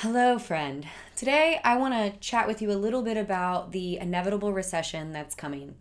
Hello, friend. Today, I want to chat with you a little bit about the inevitable recession that's coming.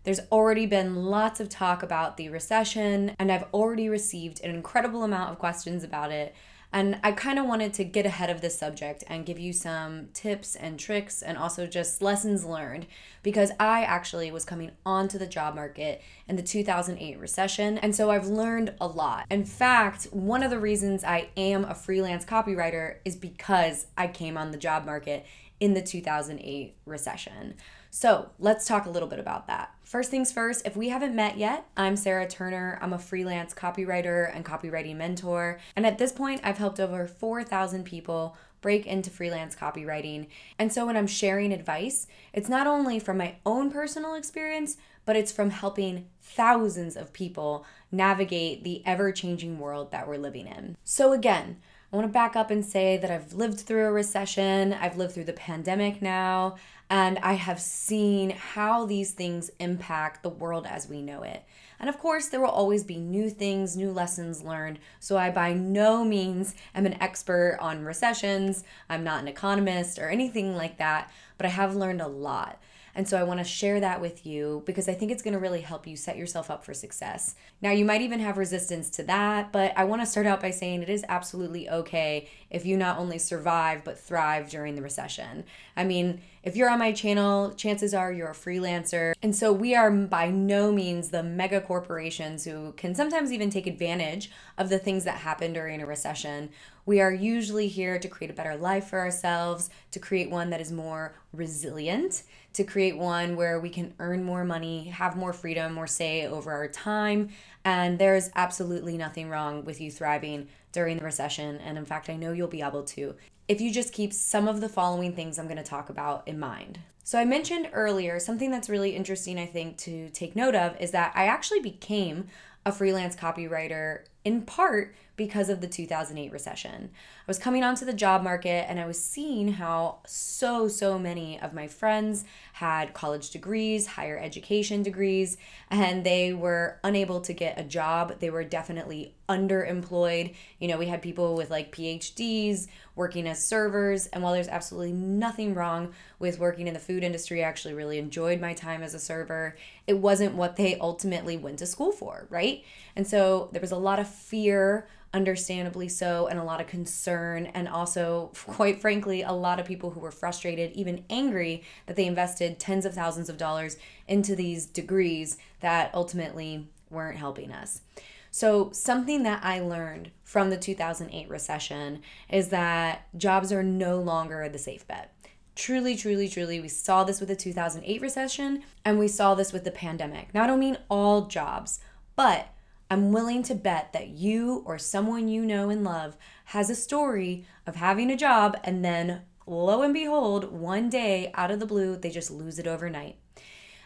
There's already been lots of talk about the recession, and I've already received an incredible amount of questions about it. And I kind of wanted to get ahead of this subject and give you some tips and tricks and also just lessons learned because I actually was coming onto the job market in the 2008 recession. And so I've learned a lot. In fact, one of the reasons I am a freelance copywriter is because I came on the job market in the 2008 recession. So let's talk a little bit about that. First things first, if we haven't met yet, I'm Sarah Turner. I'm a freelance copywriter and copywriting mentor. And at this point, I've helped over 4,000 people break into freelance copywriting. And so when I'm sharing advice, it's not only from my own personal experience, but it's from helping thousands of people navigate the ever-changing world that we're living in. So again, I want to back up and say that I've lived through a recession, I've lived through the pandemic now, and I have seen how these things impact the world as we know it. And of course, there will always be new things, new lessons learned. So I by no means am an expert on recessions. I'm not an economist or anything like that, but I have learned a lot. And so I want to share that with you because I think it's going to really help you set yourself up for success. Now, you might even have resistance to that, but I want to start out by saying it is absolutely okay if you not only survive but thrive during the recession. I mean, if you're on my channel, chances are you're a freelancer. And so we are by no means the mega corporations who can sometimes even take advantage of the things that happen during a recession. We are usually here to create a better life for ourselves, to create one that is more resilient, to create one where we can earn more money, have more freedom, more say over our time. And there's absolutely nothing wrong with you thriving during the recession. And in fact, I know you'll be able to if you just keep some of the following things I'm going to talk about in mind. So I mentioned earlier, something that's really interesting, I think, to take note of is that I actually became a freelance copywriter in part because of the 2008 recession. I was coming onto the job market and I was seeing how so many of my friends had college degrees, higher education degrees, and they were unable to get a job. They were definitely underemployed. You know, we had people with like PhDs working as servers, and while there's absolutely nothing wrong with working in the food industry, I actually really enjoyed my time as a server. It wasn't what they ultimately went to school for, right? And so there was a lot of fear, understandably so, and a lot of concern, and also, quite frankly, a lot of people who were frustrated, even angry that they invested tens of thousands of dollars into these degrees that ultimately weren't helping us. So something that I learned from the 2008 recession is that jobs are no longer the safe bet. Truly, we saw this with the 2008 recession, and we saw this with the pandemic. Now, I don't mean all jobs, but I'm willing to bet that you or someone you know and love has a story of having a job and then, lo and behold, one day out of the blue, they just lose it overnight.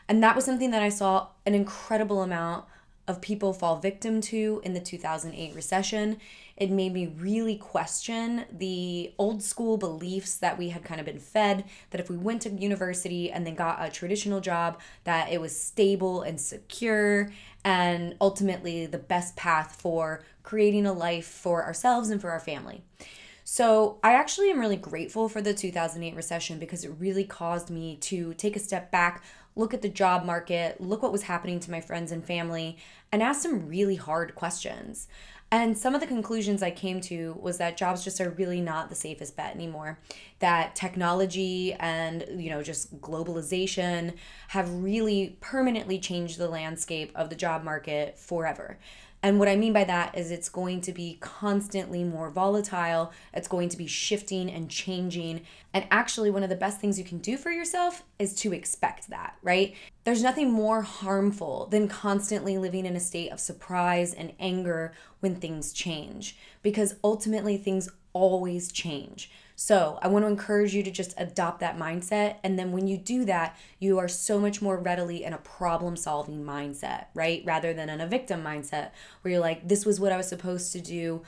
And that was something that I saw an incredible amount of people fall victim to in the 2008 recession. It made me really question the old school beliefs that we had kind of been fed, that if we went to university and then got a traditional job, that it was stable and secure and ultimately the best path for creating a life for ourselves and for our family. So I actually am really grateful for the 2008 recession because it really caused me to take a step back, look at the job market, look what was happening to my friends and family, and ask some really hard questions. And some of the conclusions I came to was that jobs just are really not the safest bet anymore. That technology and, just globalization have really permanently changed the landscape of the job market forever. And what I mean by that is it's going to be constantly more volatile. It's going to be shifting and changing. And actually, one of the best things you can do for yourself is to expect that, right? There's nothing more harmful than constantly living in a state of surprise and anger when things change, because ultimately things always change. So I want to encourage you to just adopt that mindset. And then when you do that, you are so much more readily in a problem-solving mindset, right? Rather than in a victim mindset where you're like, this was what I was supposed to do.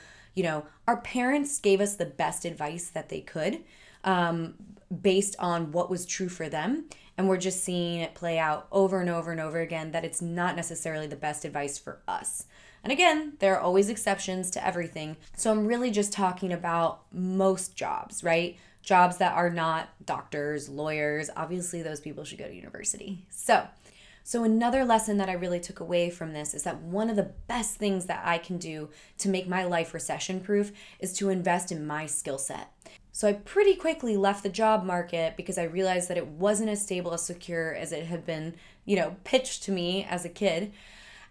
Our parents gave us the best advice that they could based on what was true for them. And we're just seeing it play out over and over and over again that it's not necessarily the best advice for us. And again, there are always exceptions to everything. So I'm really just talking about most jobs, right? Jobs that are not doctors, lawyers. Obviously, those people should go to university. So another lesson that I really took away from this is that one of the best things that I can do to make my life recession-proof is to invest in my skill set. So I pretty quickly left the job market because I realized that it wasn't as stable as secure as it had been, pitched to me as a kid.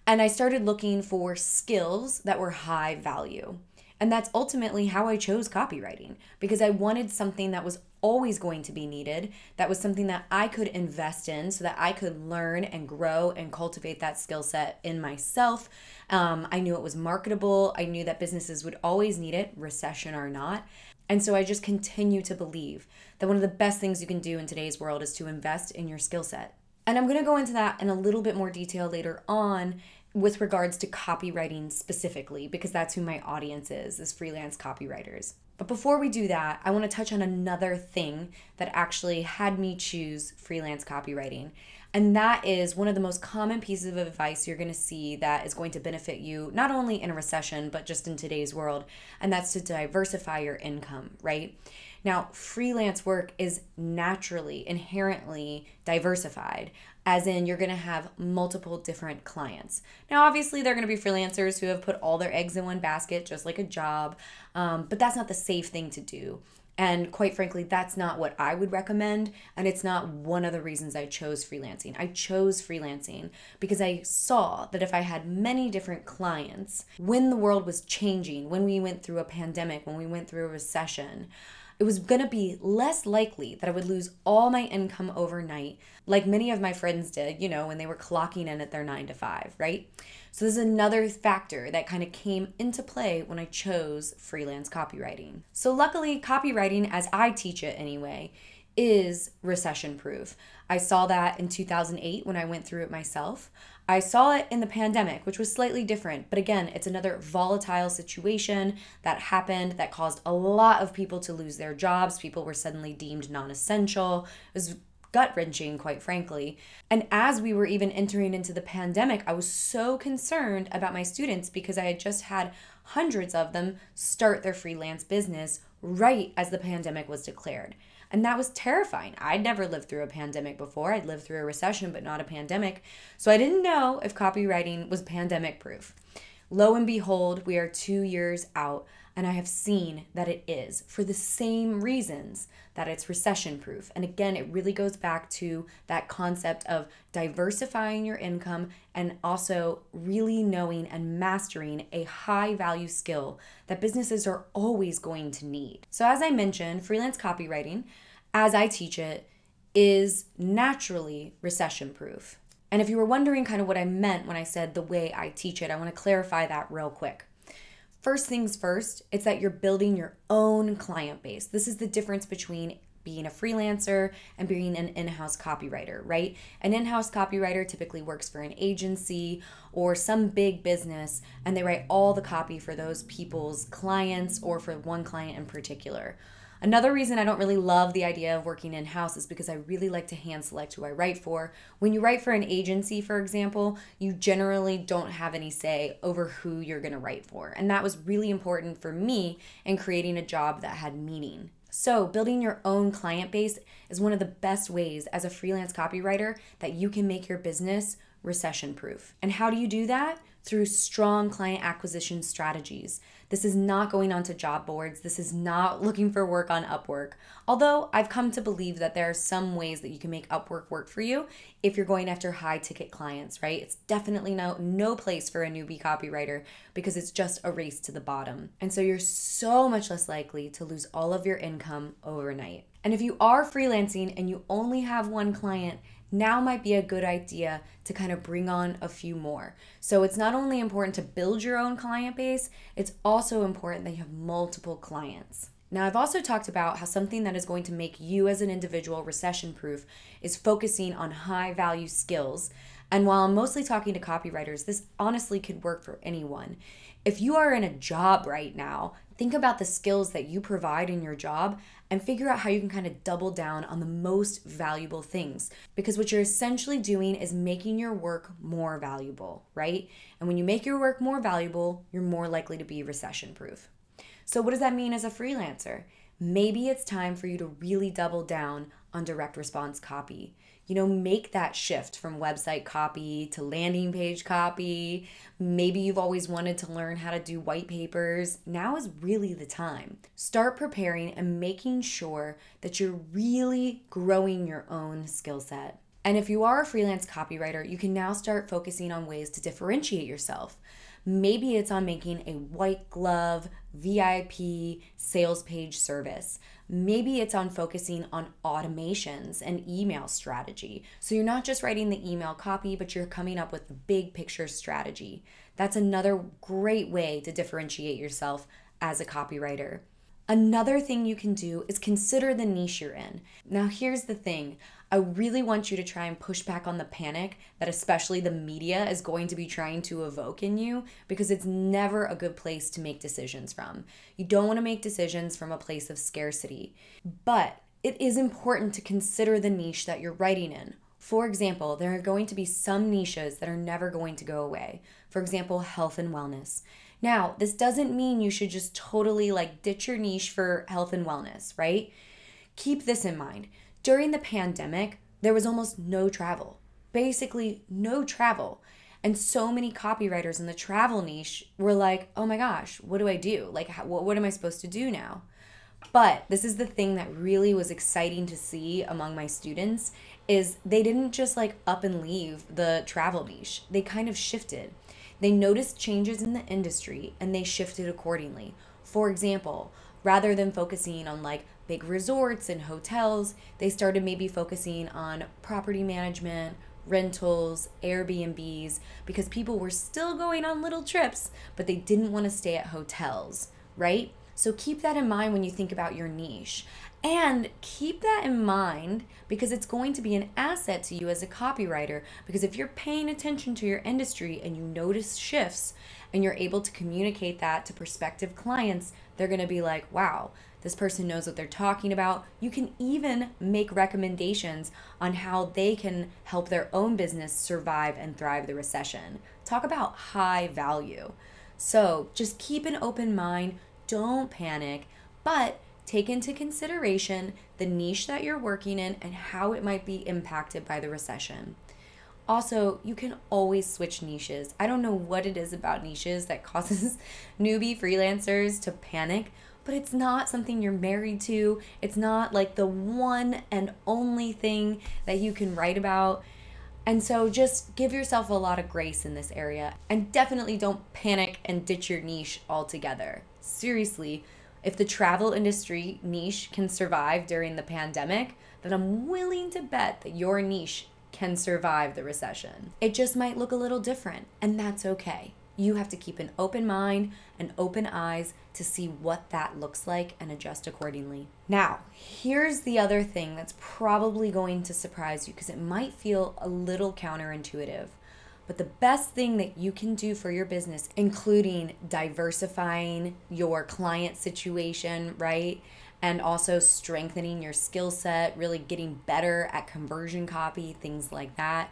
And I started looking for skills that were high value. And that's ultimately how I chose copywriting, because I wanted something that was always going to be needed, that was something that I could invest in so that I could learn and grow and cultivate that skill set in myself. I knew it was marketable. I knew that businesses would always need it, recession or not. And so I just continue to believe that one of the best things you can do in today's world is to invest in your skill set. And I'm going to go into that in a little bit more detail later on with regards to copywriting specifically, because that's who my audience is freelance copywriters. But before we do that, I want to touch on another thing that actually had me choose freelance copywriting. And that is one of the most common pieces of advice you're going to see that is going to benefit you, not only in a recession, but just in today's world. And that's to diversify your income, right? Now, freelance work is naturally, inherently diversified, as in you're going to have multiple different clients. Now, obviously, they're going to be freelancers who have put all their eggs in one basket, just like a job, but that's not the safe thing to do. And quite frankly, that's not what I would recommend. And it's not one of the reasons I chose freelancing. I chose freelancing because I saw that if I had many different clients, when the world was changing, when we went through a pandemic, when we went through a recession, it was going to be less likely that I would lose all my income overnight, like many of my friends did, when they were clocking in at their 9 to 5, right? So this is another factor that kind of came into play when I chose freelance copywriting. So luckily, copywriting, as I teach it anyway, is recession-proof. I saw that in 2008 when I went through it myself. I saw it in the pandemic, which was slightly different. But again, it's another volatile situation that happened that caused a lot of people to lose their jobs. People were suddenly deemed non-essential. It was gut-wrenching, quite frankly. And as we were even entering into the pandemic, I was so concerned about my students because I had just had hundreds of them start their freelance business right as the pandemic was declared. And that was terrifying. I'd never lived through a pandemic before. I'd lived through a recession, but not a pandemic. So I didn't know if copywriting was pandemic proof. Lo and behold, we are 2 years out, and I have seen that it is, for the same reasons that it's recession proof. And again, it really goes back to that concept of diversifying your income and also really knowing and mastering a high value skill that businesses are always going to need. So as I mentioned, freelance copywriting, as I teach it, is naturally recession proof. And if you were wondering kind of what I meant when I said the way I teach it, I want to clarify that real quick. First things first, it's that you're building your own client base. This is the difference between being a freelancer and being an in-house copywriter, right? An in-house copywriter typically works for an agency or some big business, and they write all the copy for those people's clients or for one client in particular. Another reason I don't really love the idea of working in-house is because I really like to hand select who I write for. When you write for an agency, for example, you generally don't have any say over who you're going to write for. And that was really important for me in creating a job that had meaning. So building your own client base is one of the best ways as a freelance copywriter that you can make your business recession-proof. And how do you do that? Through strong client acquisition strategies. This is not going onto job boards. This is not looking for work on Upwork. Although I've come to believe that there are some ways that you can make Upwork work for you if you're going after high ticket clients, right? It's definitely no place for a newbie copywriter because it's just a race to the bottom. And so you're so much less likely to lose all of your income overnight. And if you are freelancing and you only have one client, now might be a good idea to kind of bring on a few more. So it's not only important to build your own client base, it's also important that you have multiple clients. Now, I've also talked about how something that is going to make you as an individual recession-proof is focusing on high-value skills. And while I'm mostly talking to copywriters, this honestly could work for anyone. If you are in a job right now, think about the skills that you provide in your job and figure out how you can kind of double down on the most valuable things. Because what you're essentially doing is making your work more valuable, right? And when you make your work more valuable, you're more likely to be recession proof. So what does that mean as a freelancer? Maybe it's time for you to really double down on direct response copy. Make that shift from website copy to landing page copy. Maybe you've always wanted to learn how to do white papers. Now is really the time. Start preparing and making sure that you're really growing your own skill set. And if you are a freelance copywriter, you can now start focusing on ways to differentiate yourself. Maybe it's on making a white glove, VIP sales page service. Maybe it's on focusing on automations and email strategy. So you're not just writing the email copy, but you're coming up with the big picture strategy. That's another great way to differentiate yourself as a copywriter. Another thing you can do is consider the niche you're in. Now, here's the thing. I really want you to try and push back on the panic that especially the media is going to be trying to evoke in you, because it's never a good place to make decisions from. You don't want to make decisions from a place of scarcity, but it is important to consider the niche that you're writing in. For example, there are going to be some niches that are never going to go away. For example, health and wellness. Now, this doesn't mean you should just totally ditch your niche for health and wellness, right? Keep this in mind. During the pandemic, there was almost no travel, basically no travel. And so many copywriters in the travel niche were like, oh my gosh, what do I do? What am I supposed to do now? But this is the thing that really was exciting to see among my students is they didn't just up and leave the travel niche. They kind of shifted. They noticed changes in the industry and they shifted accordingly. For example, rather than focusing on big resorts and hotels, they started maybe focusing on property management, rentals, Airbnbs, because people were still going on little trips, but they didn't want to stay at hotels, right? So keep that in mind when you think about your niche. And keep that in mind because it's going to be an asset to you as a copywriter, because if you're paying attention to your industry and you notice shifts and you're able to communicate that to prospective clients, they're going to be like, wow, this person knows what they're talking about. You can even make recommendations on how they can help their own business survive and thrive the recession. Talk about high value. So just keep an open mind. Don't panic, but take into consideration the niche that you're working in and how it might be impacted by the recession. Also, you can always switch niches. I don't know what it is about niches that causes newbie freelancers to panic, but it's not something you're married to. It's not the one and only thing that you can write about. And so just give yourself a lot of grace in this area, and definitely don't panic and ditch your niche altogether. Seriously, if the travel industry niche can survive during the pandemic, then I'm willing to bet that your niche can survive the recession. It just might look a little different, and that's okay. You have to keep an open mind and open eyes to see what that looks like and adjust accordingly. Now, here's the other thing that's probably going to surprise you because it might feel a little counterintuitive. But the best thing that you can do for your business, including diversifying your client situation, right? And also strengthening your skill set, really getting better at conversion copy, things like that.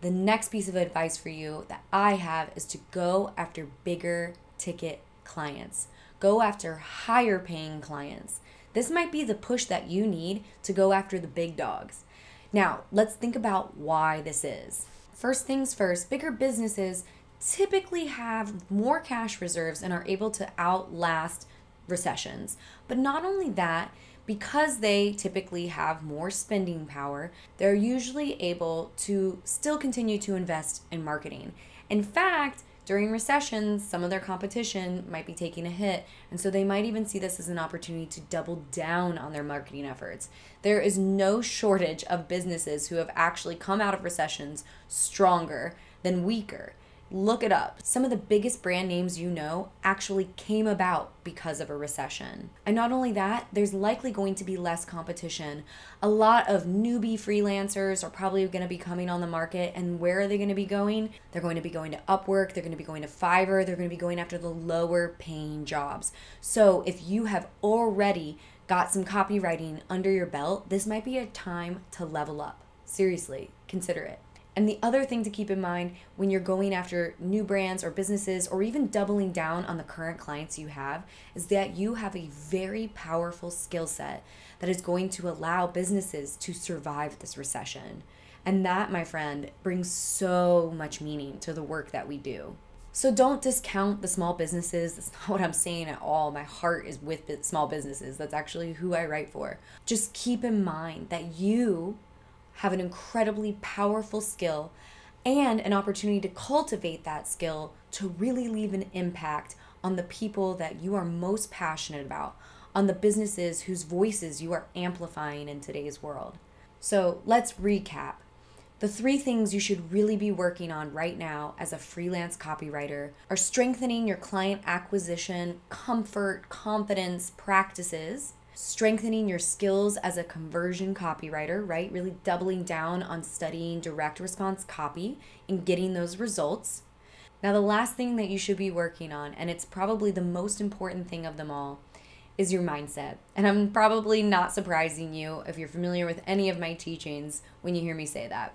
The next piece of advice for you that I have is to go after bigger ticket clients. Go after higher paying clients. This might be the push that you need to go after the big dogs. Now, let's think about why this is. First things first, bigger businesses typically have more cash reserves and are able to outlast recessions. But not only that, because they typically have more spending power, they're usually able to still continue to invest in marketing. In fact, during recessions, some of their competition might be taking a hit, and so they might even see this as an opportunity to double down on their marketing efforts. There is no shortage of businesses who have actually come out of recessions stronger than weaker. Look it up. Some of the biggest brand names you know actually came about because of a recession. And not only that, there's likely going to be less competition. A lot of newbie freelancers are probably going to be coming on the market. And where are they going to be going? They're going to be going to Upwork. They're going to be going to Fiverr. They're going to be going after the lower paying jobs. So if you have already got some copywriting under your belt, this might be a time to level up. Seriously, consider it. And the other thing to keep in mind when you're going after new brands or businesses or even doubling down on the current clients you have is that you have a very powerful skill set that is going to allow businesses to survive this recession. And that, my friend, brings so much meaning to the work that we do. So don't discount the small businesses. That's not what I'm saying at all. My heart is with small businesses. That's actually who I write for. Just keep in mind that you have an incredibly powerful skill and an opportunity to cultivate that skill to really leave an impact on the people that you are most passionate about, on the businesses whose voices you are amplifying in today's world. So let's recap. The 3 things you should really be working on right now as a freelance copywriter are strengthening your client acquisition, comfort, confidence practices, strengthening your skills as a conversion copywriter, right? Really doubling down on studying direct response copy and getting those results. Now, the last thing that you should be working on, and it's probably the most important thing of them all, is your mindset. And I'm probably not surprising you if you're familiar with any of my teachings when you hear me say that.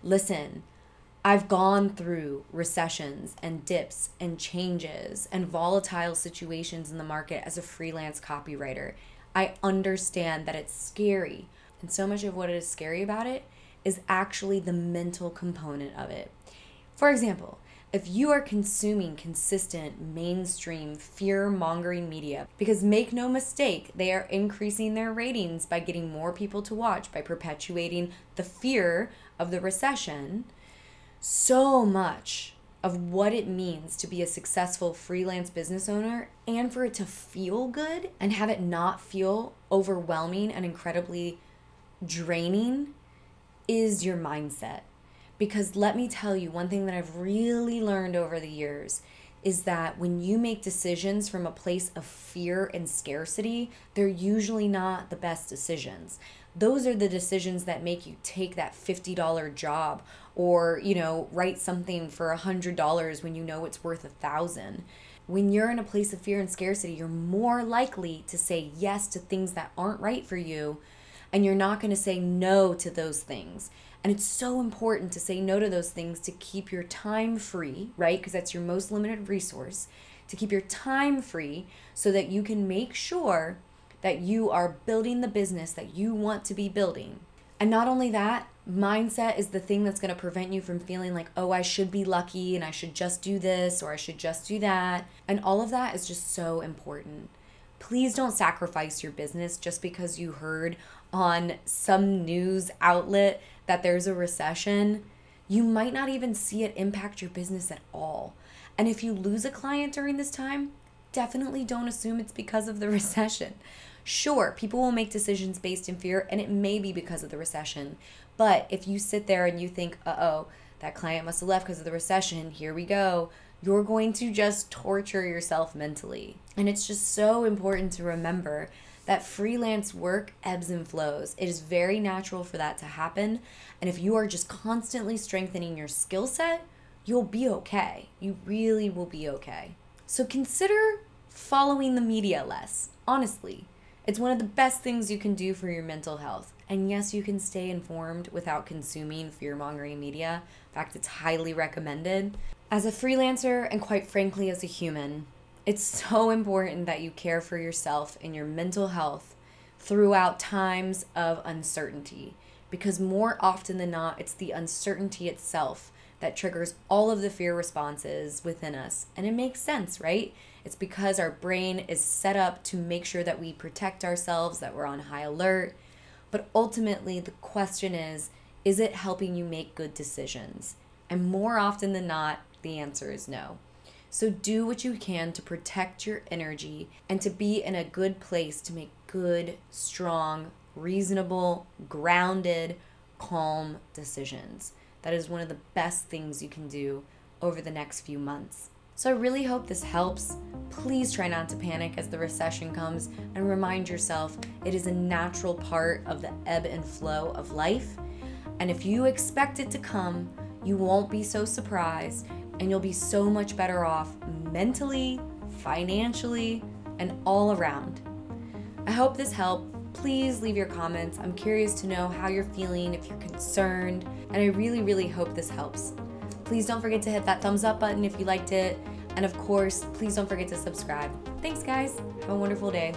Listen, I've gone through recessions and dips and changes and volatile situations in the market as a freelance copywriter. I understand that it's scary. And so much of what is scary about it is actually the mental component of it. For example, if you are consuming consistent mainstream fear-mongering media, because make no mistake, they are increasing their ratings by getting more people to watch, by perpetuating the fear of the recession, so much of what it means to be a successful freelance business owner and for it to feel good and have it not feel overwhelming and incredibly draining is your mindset. Because let me tell you, one thing that I've really learned over the years is that when you make decisions from a place of fear and scarcity, they're usually not the best decisions. Those are the decisions that make you take that $50 job or, write something for $100 when you know it's worth $1,000. When you're in a place of fear and scarcity, you're more likely to say yes to things that aren't right for you, and you're not going to say no to those things. And it's so important to say no to those things to keep your time free, right? Because that's your most limited resource, to keep your time free so that you can make sure that you are building the business that you want to be building. And not only that, mindset is the thing that's going to prevent you from feeling like, oh, I should be lucky and I should just do this or I should just do that. And all of that is just so important. Please don't sacrifice your business just because you heard on some news outlet that there's a recession. You might not even see it impact your business at all. And if you lose a client during this time, definitely don't assume it's because of the recession. Sure, people will make decisions based in fear, and it may be because of the recession. But if you sit there and you think, uh-oh, that client must have left because of the recession, here we go, you're going to just torture yourself mentally. And it's just so important to remember that freelance work ebbs and flows. It is very natural for that to happen. And if you are just constantly strengthening your skill set, you'll be okay. You really will be okay. So consider following the media less, honestly. It's one of the best things you can do for your mental health. And yes, you can stay informed without consuming fear-mongering media. In fact, it's highly recommended. As a freelancer, and quite frankly, as a human, it's so important that you care for yourself and your mental health throughout times of uncertainty. Because more often than not, it's the uncertainty itself that triggers all of the fear responses within us. And it makes sense, right? It's because our brain is set up to make sure that we protect ourselves, that we're on high alert. But ultimately, the question is it helping you make good decisions? And more often than not, the answer is no. So do what you can to protect your energy and to be in a good place to make good, strong, reasonable, grounded, calm decisions. That is one of the best things you can do over the next few months. So I really hope this helps. Please try not to panic as the recession comes, and remind yourself it is a natural part of the ebb and flow of life. And if you expect it to come, you won't be so surprised, and you'll be so much better off mentally, financially, and all around. I hope this helped. Please leave your comments. I'm curious to know how you're feeling, if you're concerned, and I really, really hope this helps. Please don't forget to hit that thumbs up button if you liked it. And of course, please don't forget to subscribe. Thanks, guys. Have a wonderful day.